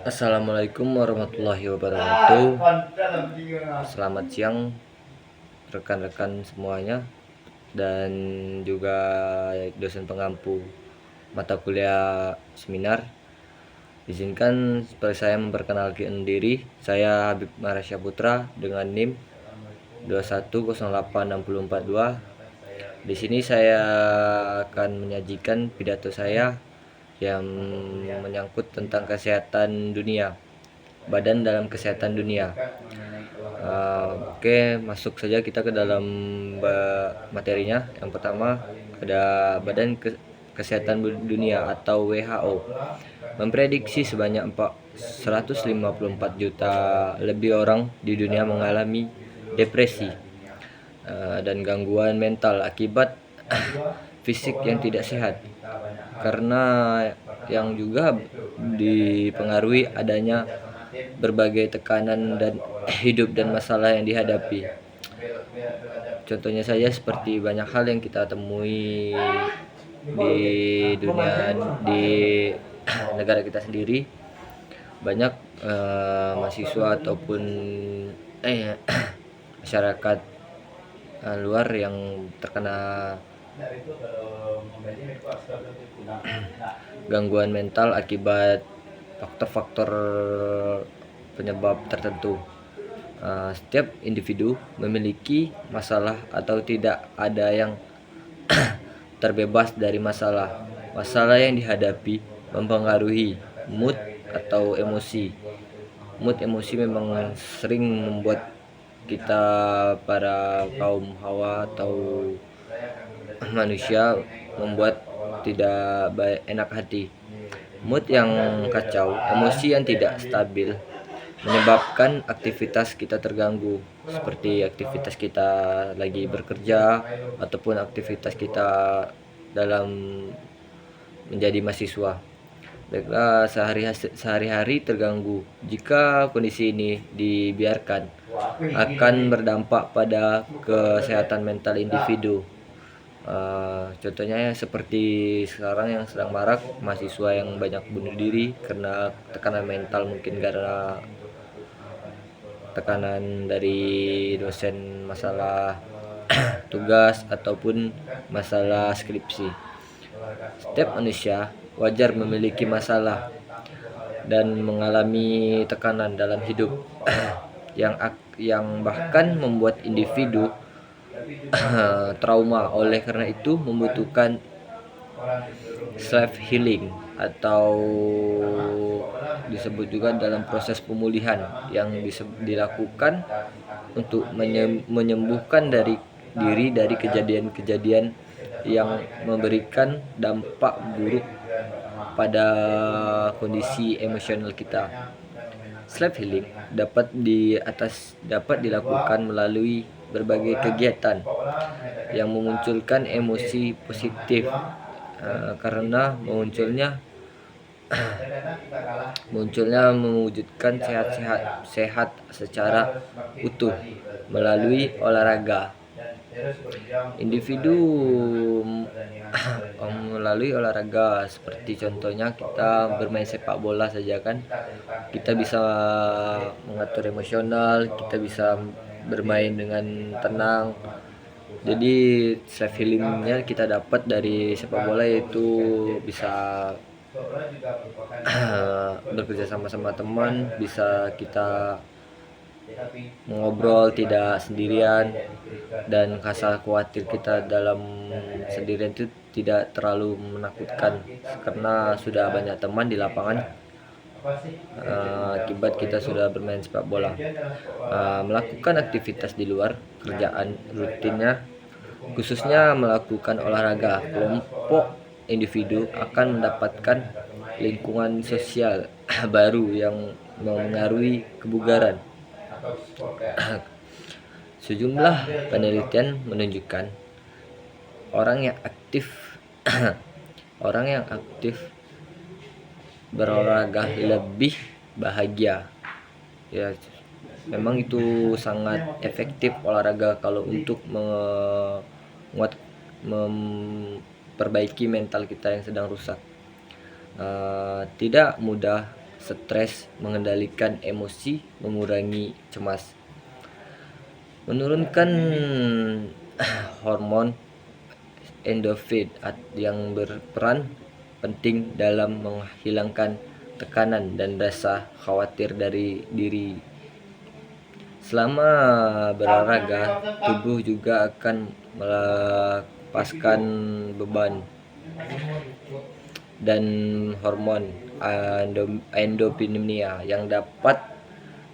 Assalamualaikum warahmatullahi wabarakatuh. Selamat siang rekan-rekan semuanya dan juga dosen pengampu mata kuliah seminar. Izinkan seperti saya memperkenalkan diri. Saya Habib Marasya Putra dengan NIM 2108642. Di sini saya akan menyajikan pidato saya yang menyangkut tentang kesehatan dunia, badan dalam kesehatan dunia. Oke, masuk saja kita ke dalam materinya. Yang pertama ada Badan Kesehatan Dunia atau WHO memprediksi sebanyak 154 juta lebih orang di dunia mengalami depresi dan gangguan mental akibat fisik yang tidak sehat, karena yang juga dipengaruhi adanya berbagai tekanan dan hidup dan masalah yang dihadapi. Contohnya saja seperti banyak hal yang kita temui di dunia, di negara kita sendiri. Banyak mahasiswa ataupun masyarakat luar yang terkena gangguan mental akibat faktor-faktor penyebab tertentu. Setiap individu memiliki masalah atau tidak ada yang terbebas dari masalah. Masalah yang dihadapi mempengaruhi mood atau emosi. Mood emosi memang sering membuat kita para kaum hawa atau manusia membuat tidak enak hati. Mood yang kacau, emosi yang tidak stabil menyebabkan aktivitas kita terganggu, seperti aktivitas kita lagi bekerja ataupun aktivitas kita dalam menjadi mahasiswa. Baiklah, sehari-hari terganggu. Jika kondisi ini dibiarkan, akan berdampak pada kesehatan mental individu. Contohnya seperti sekarang yang sedang marak mahasiswa yang banyak bunuh diri karena tekanan mental, mungkin karena tekanan dari dosen masalah tugas ataupun masalah skripsi. Setiap manusia wajar memiliki masalah dan mengalami tekanan dalam hidup yang bahkan membuat individu trauma. Oleh karena itu membutuhkan self healing atau disebut juga dalam proses pemulihan yang dilakukan untuk menyembuhkan diri dari kejadian-kejadian yang memberikan dampak buruk pada kondisi emosional kita. Self healing dapat dilakukan melalui berbagai kegiatan yang memunculkan emosi positif, karena munculnya mewujudkan sehat secara utuh melalui olahraga. Individu melalui olahraga seperti contohnya kita bermain sepak bola saja kan, kita bisa mengatur emosional, kita bisa bermain dengan tenang. Jadi self healingnya kita dapat dari sepak bola, yaitu bisa bekerja sama teman, bisa kita mengobrol tidak sendirian, dan rasa khawatir kita dalam sendirian itu tidak terlalu menakutkan karena sudah banyak teman di lapangan, akibat kita sudah bermain sepak bola. Melakukan aktivitas di luar kerjaan rutinnya, khususnya melakukan olahraga kelompok, individu akan mendapatkan lingkungan sosial baru yang mempengaruhi kebugaran. Sejumlah penelitian menunjukkan orang yang aktif berolahraga lebih bahagia. Ya, memang itu sangat efektif olahraga kalau untuk memperbaiki mental kita yang sedang rusak. Tidak mudah stres, mengendalikan emosi, mengurangi cemas, menurunkan hormon endorfin yang berperan penting dalam menghilangkan tekanan dan rasa khawatir dari diri. Selama berolahraga, tubuh juga akan melepaskan beban dan hormon endorfinia yang dapat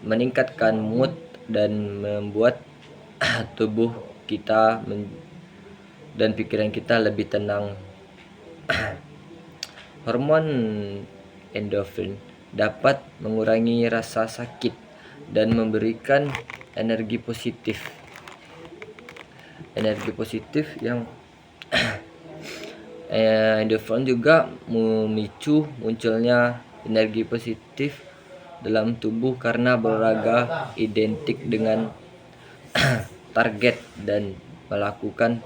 meningkatkan mood dan membuat tubuh kita dan pikiran kita lebih tenang. Hormon endorfin dapat mengurangi rasa sakit dan memberikan energi positif yang endorfin juga memicu munculnya energi positif dalam tubuh karena berolahraga identik dengan target dan melakukan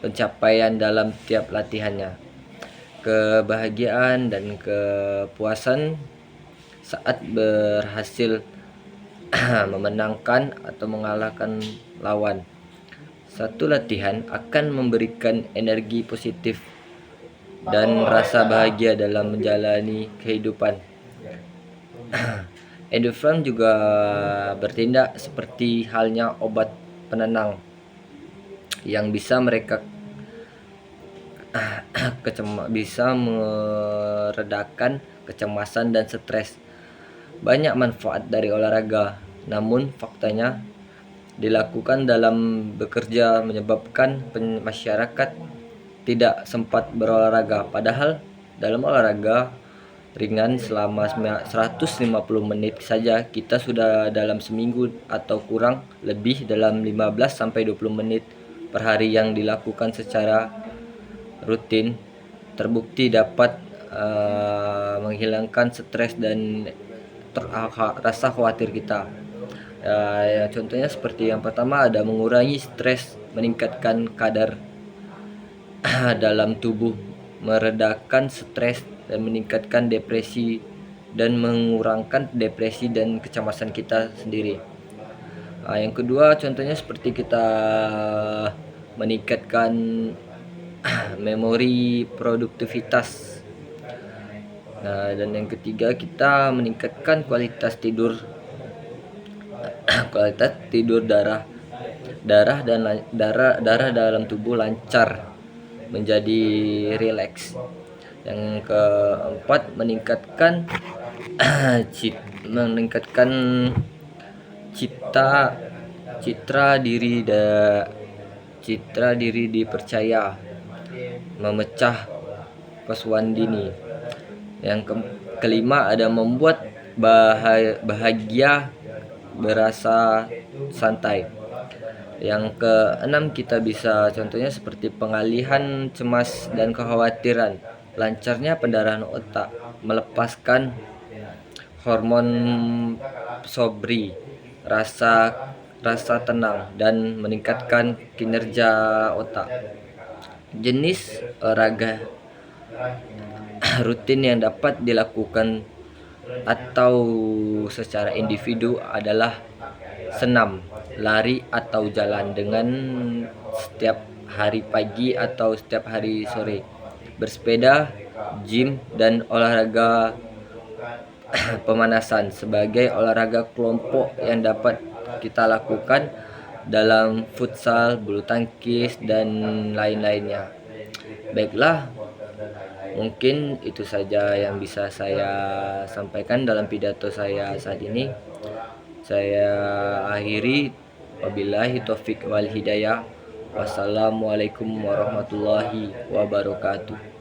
pencapaian dalam tiap latihannya. Kebahagiaan dan kepuasan saat berhasil memenangkan atau mengalahkan lawan. Satu latihan akan memberikan energi positif dan rasa bahagia dalam menjalani kehidupan. Endorfin juga bertindak seperti halnya obat penenang yang bisa bisa meredakan kecemasan dan stres. Banyak manfaat dari olahraga, namun faktanya dilakukan dalam bekerja menyebabkan masyarakat tidak sempat berolahraga. Padahal dalam olahraga ringan selama 150 menit saja kita sudah dalam seminggu atau kurang lebih dalam 15 sampai 20 menit per hari yang dilakukan secara rutin terbukti dapat menghilangkan stres dan rasa khawatir kita. Contohnya seperti yang pertama ada mengurangi stres, meningkatkan kadar dalam tubuh, meredakan stres dan meningkatkan depresi dan mengurangkan depresi dan kecemasan kita sendiri. Yang kedua contohnya seperti kita meningkatkan memori produktivitas. Dan yang ketiga kita meningkatkan kualitas tidur darah dalam tubuh lancar menjadi rileks. Yang keempat meningkatkan citra diri dipercaya, memecah kesuan dini. Yang kelima ada membuat bahagia, berasa santai. Yang keenam kita bisa contohnya seperti pengalihan cemas dan kekhawatiran, lancarnya pendarahan otak, melepaskan hormon sobri, rasa tenang dan meningkatkan kinerja otak. Jenis olahraga rutin yang dapat dilakukan atau secara individu adalah senam, lari atau jalan dengan setiap hari pagi atau setiap hari sore, bersepeda, gym, dan olahraga pemanasan sebagai olahraga kelompok yang dapat kita lakukan dalam futsal, bulu tangkis, dan lain-lainnya. Baiklah, mungkin itu saja yang bisa saya sampaikan dalam pidato saya saat ini. Saya akhiri, wabillahi taufik wal hidayah. Wassalamualaikum warahmatullahi wabarakatuh.